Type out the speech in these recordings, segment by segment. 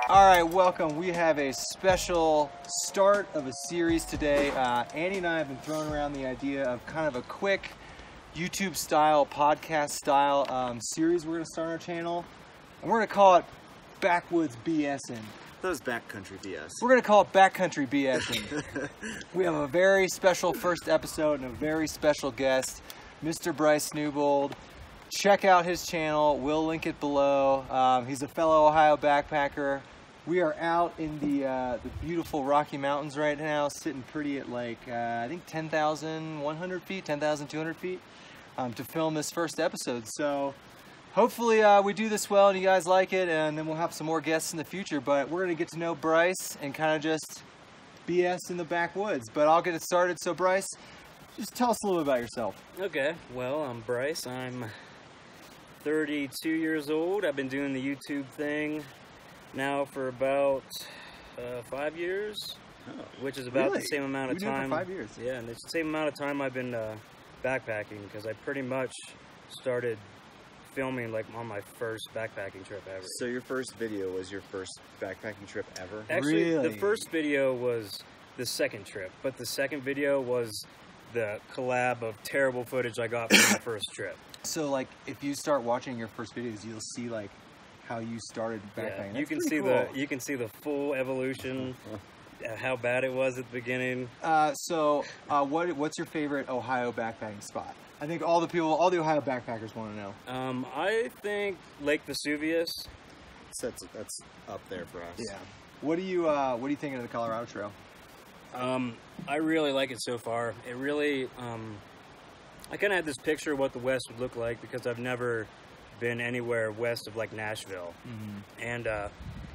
All right, welcome. We have a special start of a series today. Andy and I have been throwing around the idea of kind of a quick YouTube style, podcast style series we're going to start on our channel. And we're going to call it Backwoods BSing. That was Backcountry BS. We're going to call it Backcountry BSing. We have a very special first episode and a very special guest, Mr. Bryce Newbold. Check out his channel. We'll link it below. He's a fellow Ohio backpacker. We are out in the beautiful Rocky Mountains right now, sitting pretty at like, I think 10,100 feet, 10,200 feet to film this first episode. So hopefully we do this well and you guys like it, and then we'll have some more guests in the future. But we're going to get to know Bryce and kind of just BS in the backwoods. But I'll get it started. So Bryce, just tell us a little bit about yourself. Okay, well, I'm Bryce. I'm 32 years old. I've been doing the YouTube thing now for about 5 years, which is about the same amount of time. For 5 years. Yeah, and it's the same amount of time I've been backpacking, because I pretty much started filming like on my first backpacking trip ever. So your first video was your first backpacking trip ever? Actually, Really? The first video was the second trip, but the second video was the collab of terrible footage I got from the first trip. So like, if you start watching your first videos, you'll see like how you started backpacking. Yeah, you can see the full evolution, how bad it was at the beginning. What's your favorite Ohio backpacking spot? I think all the Ohio backpackers want to know. I think Lake Vesuvius. That's up there for us. Yeah. What are you thinking of the Colorado Trail? I really like it so far. It really, I kind of had this picture of what the West would look like, because I've never been anywhere west of like Nashville. Mm-hmm. And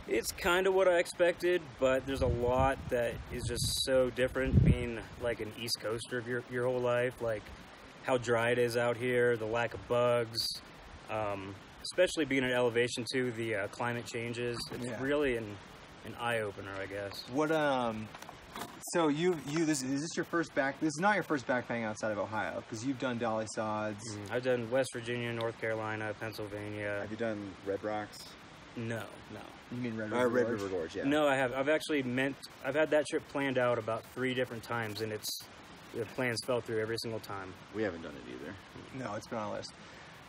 it's kind of what I expected, but there's a lot that is just so different being like an East Coaster of your whole life, like how dry it is out here, the lack of bugs, especially being at elevation too, the climate changes. It's really an eye-opener, I guess. What so this is your first this is not your first backpacking outside of Ohio, because you've done Dolly Sods. I've done West Virginia, North Carolina, Pennsylvania. Have you done Red Rocks? No. You mean Red River Red Gorge? River Gorge, yeah. No, I have. I've had that trip planned out about 3 different times, and the plans fell through every single time. We haven't done it either. No, it's been on the list.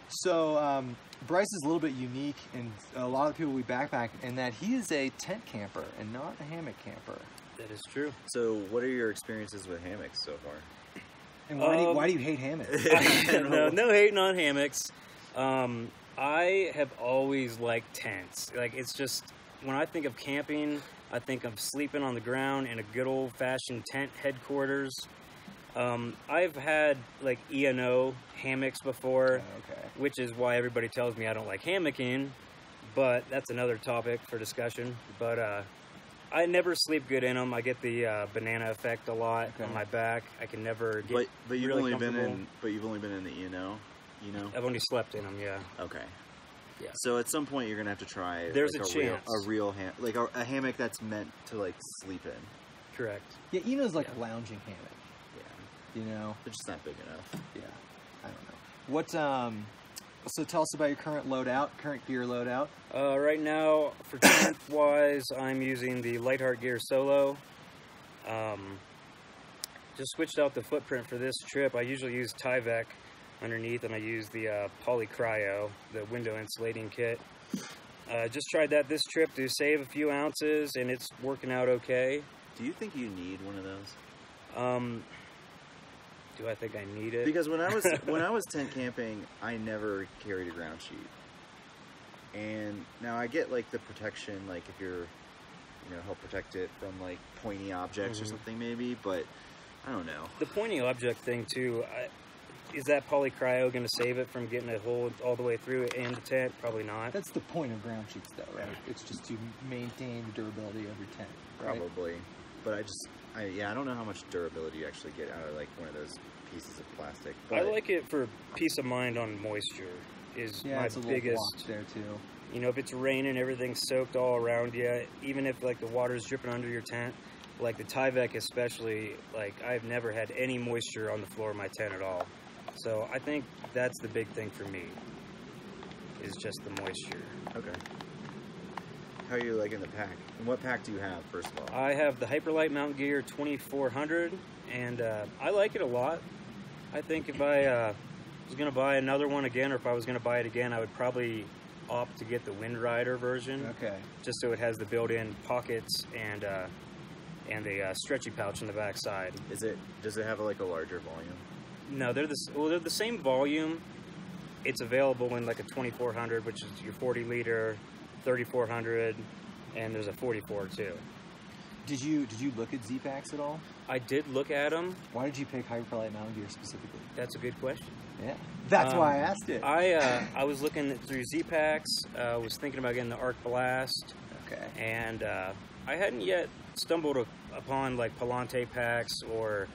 So Bryce is a little bit unique, and a lot of people we backpack, in that he is a tent camper and not a hammock camper. That is true. So what are your experiences with hammocks so far? And why do you hate hammocks? No hating on hammocks. I have always liked tents. Like, it's just, when I think of camping, I think of sleeping on the ground in a good old-fashioned tent headquarters. I've had like E&O hammocks before, which is why everybody tells me I don't like hammocking, but that's another topic for discussion. But I never sleep good in them. I get the banana effect a lot on my back. I can never get. But you've really only been in the E&O. I've only slept in them. Yeah. Okay. Yeah. So at some point you're gonna have to try. There's like a chance. A real a hammock that's meant to like sleep in. Correct. Yeah, Eno's like a lounging hammock. Yeah. They're just not big enough. Yeah. I don't know. What so tell us about your current gear loadout. Right now, for tent-wise, I'm using the Lightheart Gear Solo. Just switched out the footprint for this trip. I usually use Tyvek underneath, and I use the Poly Cryo, the window insulating kit. Just tried that this trip to save a few ounces, and it's working out okay. Do you think you need one of those? Do I think I need it? Because when I was tent camping, I never carried a ground sheet. And now I get like the protection, like if you're, help protect it from like pointy objects or something maybe, but I don't know. The pointy object thing too, is that Poly Cryo going to save it from getting a hole all the way through it in the tent? Probably not. That's the point of ground sheets though, right? It's just to maintain the durability of your tent. Right? Probably. But I don't know how much durability you actually get out of like one of those pieces of plastic. But I like it for peace of mind on moisture. Is my it's a biggest block there too. If it's raining, everything's soaked all around you. Even if like the water's dripping under your tent, like the Tyvek especially, like I've never had any moisture on the floor of my tent at all. So I think that's the big thing for me, is just the moisture. Okay. How are you liking the pack? And what pack do you have, first of all? I have the Hyperlight Mountain Gear 2400, and I like it a lot. I think if I was going to buy another one again, or if I was going to buy it again, I would probably opt to get the Wind Rider version. Okay. Just so it has the built-in pockets and a stretchy pouch on the back side. Does it have like a larger volume? No, they're the same volume. It's available in like a 2400, which is your 40 liter, 3400, and there's a 44 too. Did you look at Z-Packs at all? I did look at them. Why did you pick Hyperlight Mountain Gear specifically? That's a good question. Yeah, that's why I asked it. I was looking through Z-Packs. Was thinking about getting the Arc Blast. Okay. And I hadn't yet stumbled upon like Palante packs or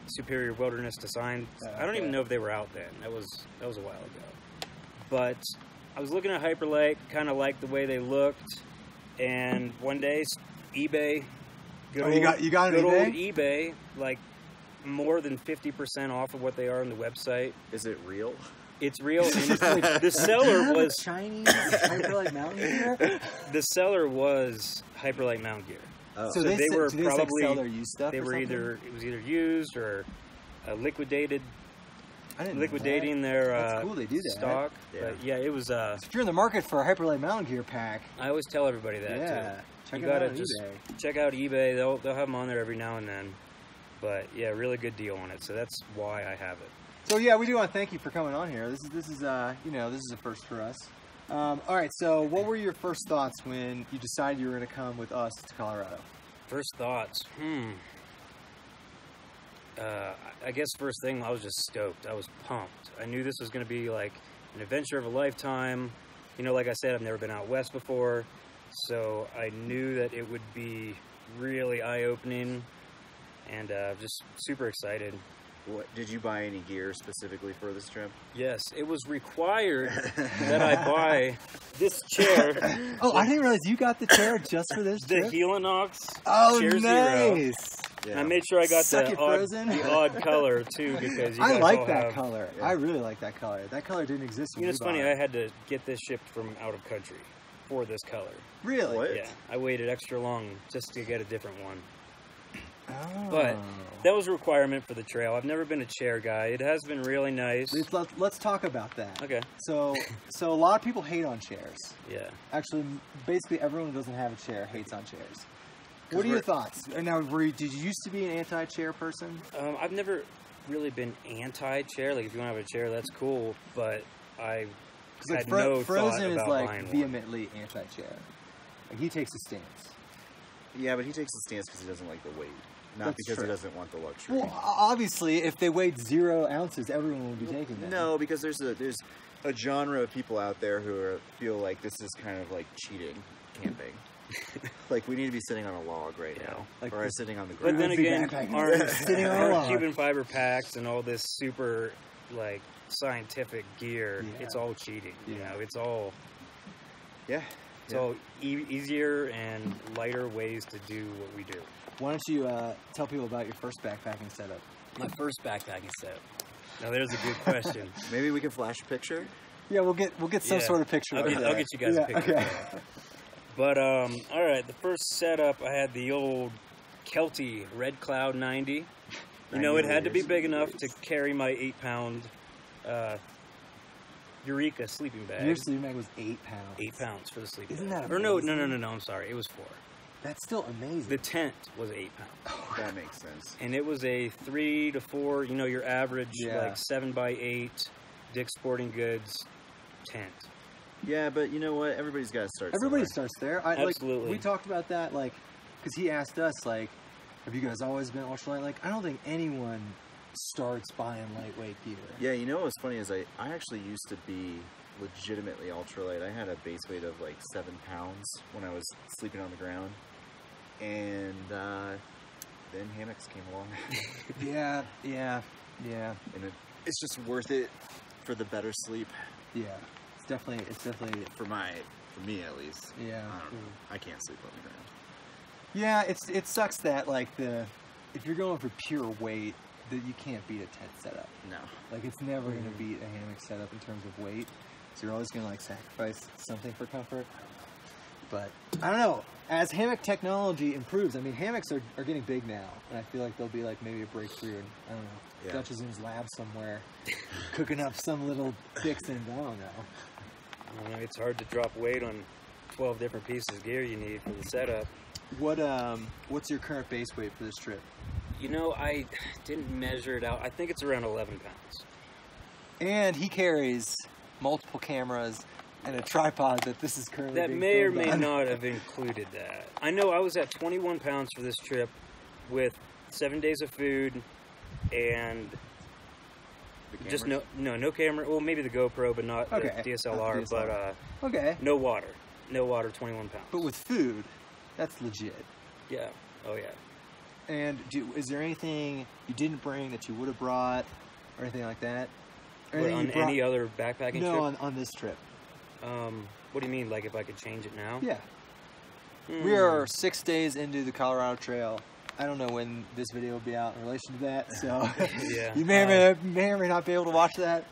Superior Wilderness Design. I don't even know if they were out then. That was a while ago. But I was looking at Hyperlight, kind of liked the way they looked, and one day eBay. You got it on good eBay? Old eBay, like more than 50% off of what they are on the website. Is it real? It's real. And the seller was Chinese Hyperlight Mountain Gear. The seller was Hyperlight Mountain Gear. Oh. So they were do they probably sell their used stuff. They were something? it was either used or liquidated. I didn't Liquidating their That's cool. They do that. stock. Yeah. But yeah, it was. So if you're in the market for a Hyperlight Mountain Gear pack, I always tell everybody that yeah, too. check You it out gotta on just eBay. check out eBay. They'll have them on there every now and then. But yeah, really good deal on it. So that's why I have it. So yeah, we do want to thank you for coming on here. This is this is a first for us. All right, so what were your first thoughts when you decided you were going to come with us to Colorado? First thoughts. I guess first thing, I was just stoked. I was pumped. I knew this was going to be like an adventure of a lifetime. You know, like I said, I've never been out west before, so I knew that it would be really eye-opening, and just super excited. What, did you buy any gear specifically for this trip? Yes, it was required that I buy this chair. Oh, I didn't realize you got the chair just for this The trip? Helinox Oh, Chair nice. Zero. Yeah. And I made sure I got Suck it, the Frozen. odd color too, because you I guys like all that have, color. Yeah. I really like that color. That color didn't exist when You know, we it's funny. bought I it. had to get this shipped from out of country for this color. Really? What? Yeah, I waited extra long just to get a different one. Oh. But that was a requirement for the trail. I've never been a chair guy. It has been really nice. Let's talk about that. Okay. So a lot of people hate on chairs. Yeah. Actually, basically everyone who doesn't have a chair hates on chairs. What are your thoughts? Now, did you used to be an anti-chair person? I've never really been anti-chair. Like, if you want to have a chair, that's cool. But I had no thought Frozen is about like buying one. vehemently anti-chair. Like, he takes a stance. Yeah, but he takes the stance because he doesn't like the weight, not That's because true. he doesn't want the luxury. Well, obviously, if they weighed 0 ounces, everyone would be taking that. No, because there's a genre of people out there who feel like this is kind of like cheating camping. Like, we need to be sitting on a log right now, Like or this- sitting on the But ground. then Would be again, backpacking. Sitting on a our log. Cuban fiber packs and all this super, like, scientific gear, Yeah. it's all cheating. You Yeah. know, it's all Yeah. all easier and lighter ways to do what we do. Why don't you tell people about your first backpacking setup? My first backpacking set. Now, there's a good question. Maybe we can flash a picture. Yeah, we'll get some Yeah. sort of picture. I'll of get, it. I'll get you guys a Yeah, picture. okay. But, all right, the first setup, I had the old Kelty Red Cloud 90. You know, it had to be big enough to carry my 8-pound Eureka sleeping bag. Your sleeping bag was 8 pounds. 8 pounds for the sleeping Isn't bag. that Or no, amazing? I'm sorry. It was 4. That's still amazing. The tent was 8 pounds. That makes sense. And it was a 3 to 4, you know, your average, Yeah. like 7x8 Dick's Sporting Goods tent. Yeah, but you know what? Everybody's got to start. Everybody somewhere. starts there. Absolutely. We talked about that, like, because he asked us, like, have you guys always been ultralight? Like, I don't think anyone starts buying lightweight gear. Yeah, you know what's funny is I actually used to be legitimately ultralight. I had a base weight of like 7 pounds when I was sleeping on the ground, and then Hammocks came along, Yeah. and it's just worth it for the better sleep. Yeah. It's definitely. For me at least. Yeah. I don't know. I can't sleep on the ground. Yeah. It sucks that like if you're going for pure weight, that you can't beat a tent setup. No. Like, it's never gonna beat a hammock setup in terms of weight. So you're always gonna like sacrifice something for comfort. But I don't know. As hammock technology improves, I mean, hammocks are getting big now, and I feel like there'll be like maybe a breakthrough. And I don't know. Yeah. Dutch is in his lab somewhere, cooking up some little fixins. I don't know. I don't know, it's hard to drop weight on 12 different pieces of gear you need for the setup. What's your current base weight for this trip? You know, I didn't measure it out. I think it's around 11 pounds. And he carries multiple cameras and a tripod that this is currently That being may or filmed may on. not have included that. I know I was at 21 pounds for this trip with 7 days of food and The just cameras? no camera. Well, maybe the GoPro, but not Okay. the DSLR. Not DSLR. But Okay. no water. No water, 21 pounds. But with food, that's legit. Yeah. Oh, yeah. And is there anything you didn't bring that you would have brought or anything like that? Or What, anything on you brought- any other backpacking No, trip? on this trip. What do you mean? Like if I could change it now? Yeah. Hmm. We are 6 days into the Colorado Trail. I don't know when this video will be out in relation to that, so Yeah. you may or may not be able to watch that.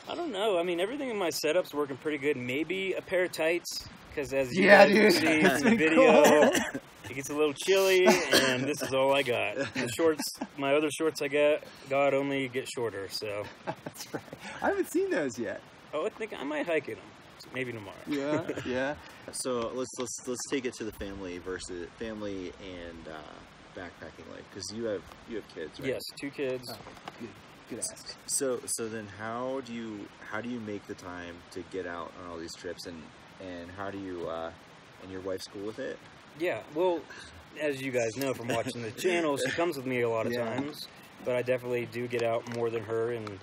I don't know. I mean, everything in my setup's working pretty good. Maybe a pair of tights, because as you Yeah, guys dude. can see That's in the been video, cool. it gets a little chilly, and this is all I got. The shorts, my other shorts I got only get shorter, so. That's right. I haven't seen those yet. Oh, I think I might hike in them. Maybe tomorrow. Yeah, yeah. So let's take it to the family and backpacking life, because you have kids, right? Yes, 2 kids. Oh, good ask. So then how do you make the time to get out on all these trips, and how do you and your wife's cool with it? Yeah, well, as you guys know from watching the channel, she comes with me a lot of Yeah. times, but I definitely do get out more than her, and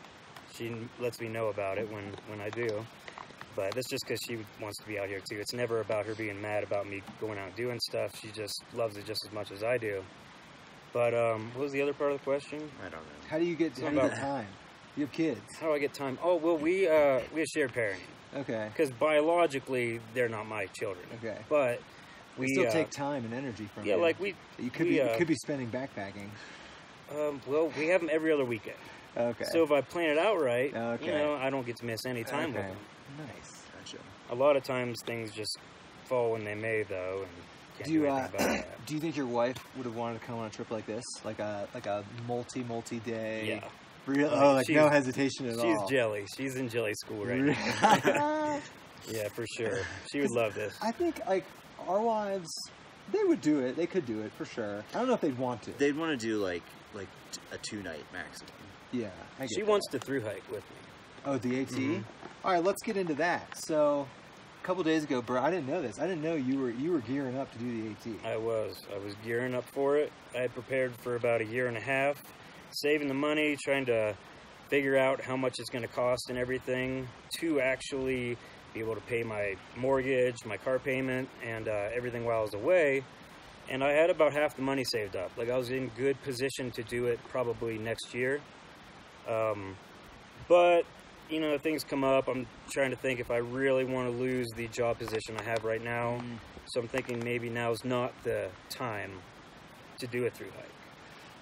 she lets me know about it when I do. But that's just because she wants to be out here too. It's never about her being mad about me going out and doing stuff. She just loves it just as much as I do. But what was the other part of the question? I don't know. How do you get time? You have kids. How do I get time? Oh, well, we have shared parenting. Okay. Because biologically, they're not my children. Okay. But We we still take time and energy from yeah, you. like we You could be spending backpacking. well, we have them every other weekend. Okay. So if I plan it out right, Okay. you know, I don't get to miss any time with Okay. them. Nice. Gotcha. A lot of times things just fall when they may, though, and can't Do you do anything about that. do you think your wife would have wanted to come on a trip like this, like a multi day? Yeah. Real? Oh, Oh, like she's- no hesitation at all. She's jelly. She's in jelly school right now. Yeah, for sure. She would love this. I think like our wives, they would do it. They could do it for sure. I don't know if they'd want to. They'd want to do like a 2-night maximum. Yeah. I get She that. wants to thru-hike with me. Oh, the AT. Mhm. All right, let's get into that. So, a couple days ago, bro, I didn't know this. I didn't know you were gearing up to do the AT. I was gearing up for it. I had prepared for about a year and a half, saving the money, trying to figure out how much it's going to cost and everything to actually be able to pay my mortgage, my car payment, and everything while I was away. And I had about half the money saved up. Like, I was in good position to do it probably next year. But, you know, things come up. I'm trying to think if I really want to lose the job position I have right now. So I'm thinking maybe now's not the time to do a thru-hike.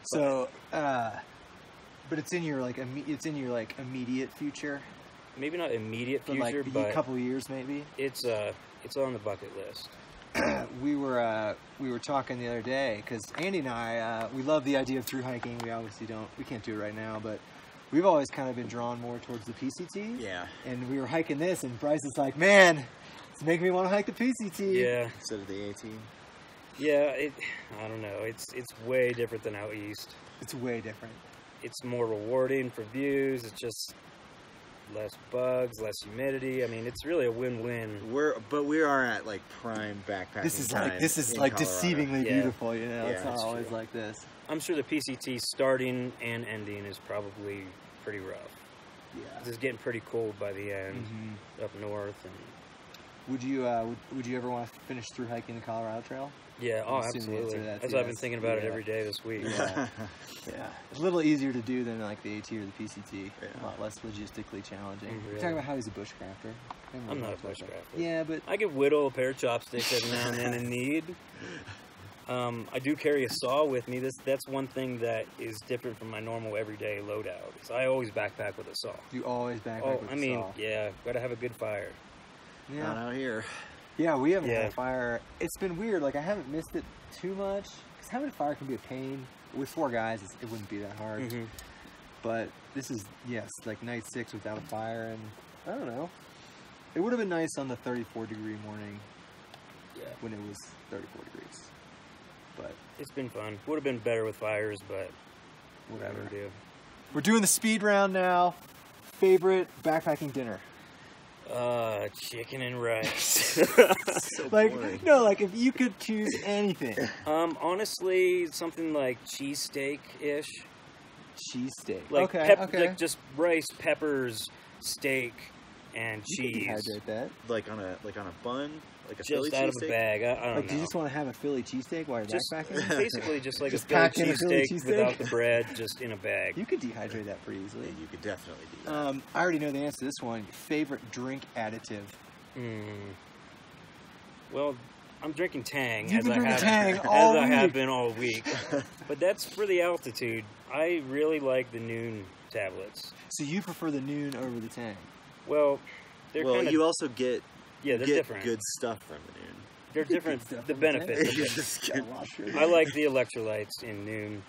So, but it's in your immediate future, Maybe not immediate for future, like but a couple of years maybe. it's on the bucket list. We were talking the other day because Andy and I we love the idea of through hiking. We can't do it right now, but we've always kind of been drawn more towards the PCT. Yeah. And we were hiking this, and Bryce is like, "Man, it's making me want to hike the PCT." Yeah, Instead of the AT. yeah. I don't know. It's way different than out east. It's way different. It's more rewarding for views. It's just less bugs, less humidity. I mean, it's really a win-win. We are at like prime backpacking. This is time like in Colorado. deceivingly Yeah. beautiful. You know, Yeah, it's not that's always true. like this. I'm sure the PCT starting and ending is probably pretty rough. Yeah. It's getting pretty cold by the end Mhm. up north, and Would you ever want to finish through hiking the Colorado Trail? yeah, oh, I'm assuming the answer absolutely. to that's As I've been yes. thinking about it Yeah. every day this week. Yeah. Yeah, it's a little easier to do than like the AT or the PCT. Yeah. A lot less logistically challenging. Mhm. You're talking about how he's a bushcrafter. I'm not a bushcrafter. Yeah, but I could whittle a pair of chopsticks every now and then in need. I do carry a saw with me. That's one thing that is different from my normal everyday loadout. Is I always backpack with a saw. you always backpack Oh, with I a mean, saw. yeah, gotta have a good fire. Not Yeah. out here. Yeah, we haven't had a fire. It's been weird. Like, I haven't missed it too much. Because having a fire can be a pain. With 4 guys, it wouldn't be that hard. Mm-hmm. But this is, like night 6 without a fire. And I don't know. It would have been nice on the 34-degree morning when it was 34 degrees. But it's been fun. Would have been better with fires, but whatever. We're doing the speed round now. Favorite backpacking dinner? Chicken and rice. So like boring. no, like if you could choose anything. Honestly, something like cheesesteak-ish. Cheesesteak. Like okay. Like just rice, peppers, steak, and cheese. You could dehydrate that. Like on a bun, like a just Philly out of a cheesesteak? bag. I don't know. Like, do you just want to have a Philly cheesesteak while you're backpacking? Basically, just like Just a Philly pack in a Philly cheesesteak cheesesteak? without the bread, just in a bag. You could dehydrate that pretty easily. Yeah, you could definitely do that. I already know the answer to this one. Favorite drink additive? Well, I'm drinking Tang. You've been drinking Tang as all I have week. been all week. But that's for the altitude. I really like the Noon tablets. So you prefer the Noon over the Tang? Well, they're kind of... you also get they're different. good stuff from the Noon. They're different. The benefits. I like the electrolytes in Noon.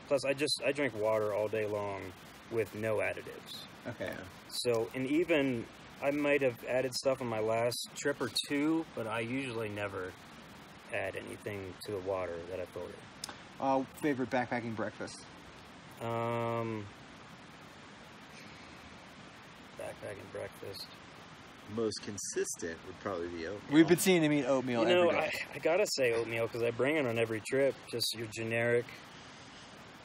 Plus, I drink water all day long with no additives. Okay. So, and even I might have added stuff on my last trip or 2, but I usually never add anything to the water that I filter. Favorite backpacking breakfast? Backpacking breakfast. Most consistent would probably be oatmeal. We've been seeing him eat oatmeal every day. I gotta say oatmeal because I bring it on every trip. Just your generic,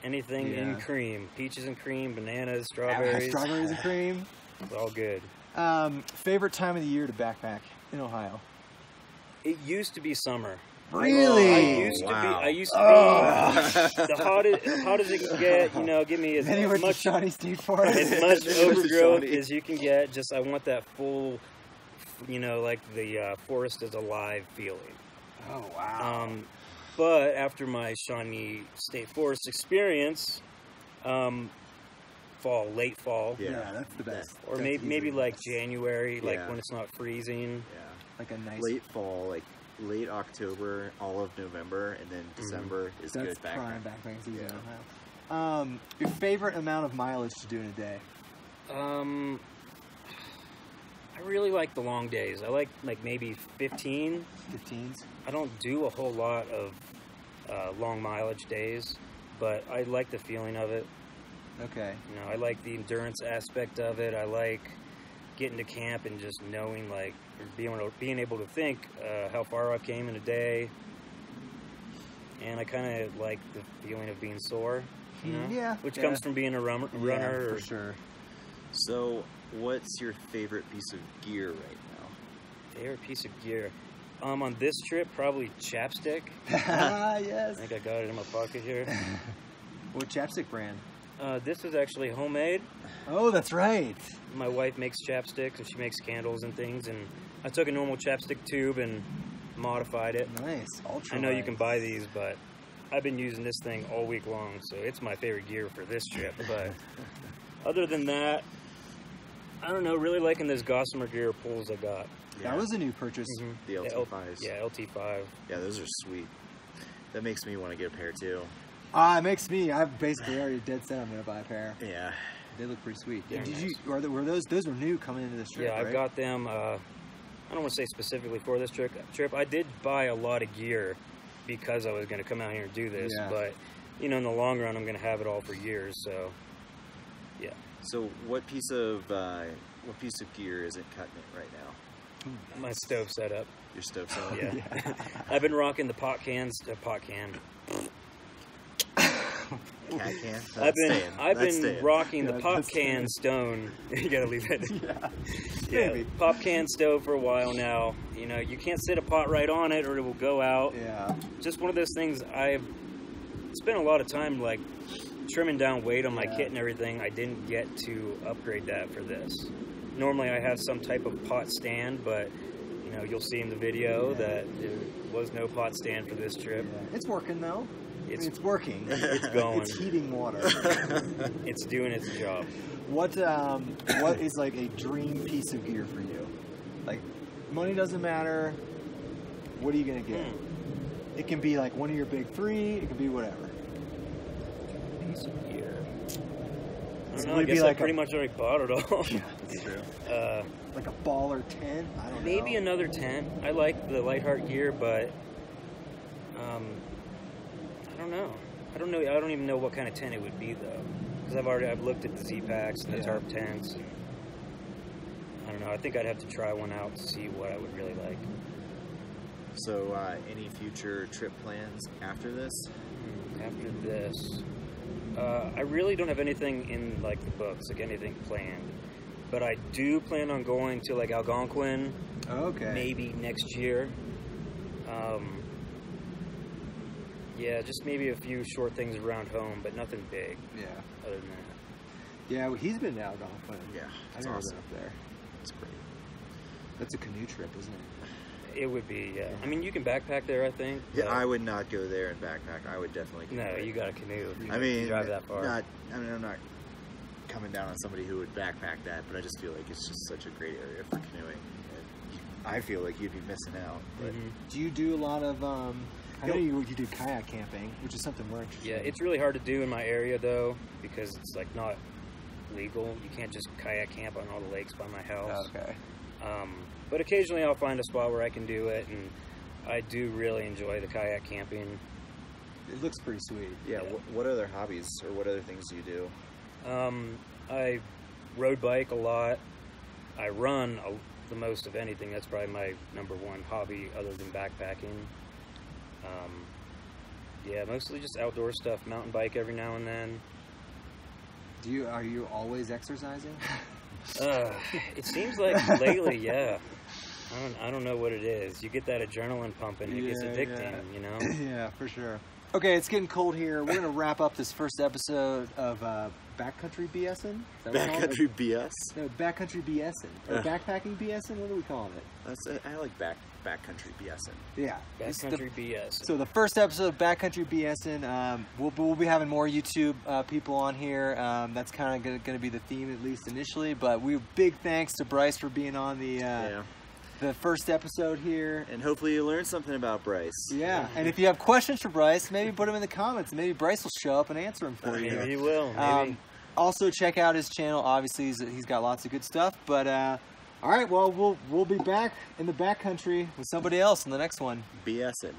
anything in cream. Peaches and cream, bananas, strawberries. Strawberries and cream. It's all good. Favorite time of the year to backpack in Ohio? It used to be summer. Really? I used to be the hottest it can get. You know, give me as much Shawnee State Forest. as much overgrowth as you can get. Just I want that full, you know, like the forest is alive feeling. Oh wow. But after my Shawnee State Forest experience, late fall. Yeah, that's the best. Or maybe like January, like when it's not freezing. Yeah. Like a nice late fall, like late October, all of November, and then December is good backpacking. Prime backpacking season in Ohio. Your favorite amount of mileage to do in a day? I really like the long days. I like maybe 15. 15s? I don't do a whole lot of long mileage days, but I like the feeling of it. Okay. You know, I like the endurance aspect of it. I like getting to camp and just knowing, like, being able to think how far I came in a day. And I kind of like the feeling of being sore, you know? Which comes from being a runner. Yeah, for sure. So, what's your favorite piece of gear right now? Favorite piece of gear? On this trip, probably chapstick. Yes. I think I got it in my pocket here. What chapstick brand? This is actually homemade. Oh, that's right. My wife makes chapsticks, and she makes candles and things, and I took a normal chapstick tube and modified it. Nice. Ultra I know you can buy these, but I've been using this thing all week long, so it's my favorite gear for this trip. But other than that, I don't know, really liking this Gossamer Gear poles I got. Yeah. That was a new purchase. Mm-hmm. The LT5s. Yeah, LT5. Yeah, those are sweet. That makes me want to get a pair too. It makes me. I've basically already dead set I'm going to buy a pair. Yeah. They look pretty sweet. Yeah, Did nice. you? Were those were new coming into this trip? Yeah, right? I got them. I don't want to say specifically for this trip. I did buy a lot of gear because I was going to come out here and do this. Yeah. But you know, in the long run, I'm going to have it all for years. So, yeah. So, what piece of gear isn't cutting it right now? My stove setup. Your stove setup. Yeah. I've been rocking the pot can. Cat can. I've been rocking the pop can stone. You gotta leave it. Yeah. Pop can stove for a while now. You know, you can't sit a pot right on it or it will go out. Yeah. Just one of those things. I've spent a lot of time like trimming down weight on my kit and everything. I didn't get to upgrade that for this. Normally I have some type of pot stand, but you know, you'll see in the video that there was no pot stand for this trip. Yeah. It's working though. It's working. It's going. It's heating water. It's doing its job. What is like a dream piece of gear for you? Like money doesn't matter. What are you gonna get? It can be like one of your big three. It can be whatever. Piece of gear. I So don't know. I would it be guess like I pretty much already bought it all. Yeah, that's true. Uh, Like a baller 10? I don't know. maybe another 10. I like the Lightheart gear, but I don't know. I don't know. I don't even know what kind of tent it would be though, because I've looked at the Z packs and the tarp tents. And I don't know. I think I'd have to try one out to see what I would really like. So, any future trip plans after this? After this, I really don't have anything in like the books, like anything planned. But I do plan on going to like Algonquin. Okay. Maybe next year. Yeah, just maybe a few short things around home, but nothing big. Yeah. Other than that. Yeah, well, he's been to Algonquin. Yeah, I've that's never awesome. been up there. That's great. That's a canoe trip, isn't it? It would be, yeah. I mean, you can backpack there, I think. Yeah, but I would not go there and backpack. I would definitely. No, canoe. you got a canoe. You I can mean, drive that far. I'm not coming down on somebody who would backpack that, but I just feel like it's just such a great area for canoeing. And I feel like you'd be missing out. But Do you do a lot of, I know you do kayak camping, which is something we're interested Yeah, in. it's really hard to do in my area, though, because it's, like, not legal. You can't just kayak camp on all the lakes by my house. Okay. But occasionally I'll find a spot where I can do it, and I do really enjoy the kayak camping. It looks pretty sweet. yeah, what other hobbies or what other things do you do? I road bike a lot. I run the most of anything. That's probably my number one hobby other than backpacking. Yeah, mostly just outdoor stuff. Mountain bike every now and then. Are you always exercising? It seems like lately, yeah. I don't know what it is. You get that adrenaline pumping. It gets addicting, you know? Yeah, for sure. Okay, it's getting cold here. We're going to wrap up this first episode of Backcountry BSing. Backcountry BS? No, Backcountry BSing. Or Backpacking BSing? What are we calling it? I like backcountry BSing. Yeah. Backcountry BS. So the first episode of Backcountry BSing, we'll be having more YouTube people on here. That's kind of going to be the theme, at least initially. But big thanks to Bryce for being on the first episode here. And hopefully you learned something about Bryce. Yeah, and if you have questions for Bryce, maybe put them in the comments. Maybe Bryce will show up and answer them for you. Maybe he will. Maybe. Also, check out his channel. Obviously, he's got lots of good stuff. But all right, well, we'll be back in the backcountry with somebody else in the next one. BSing.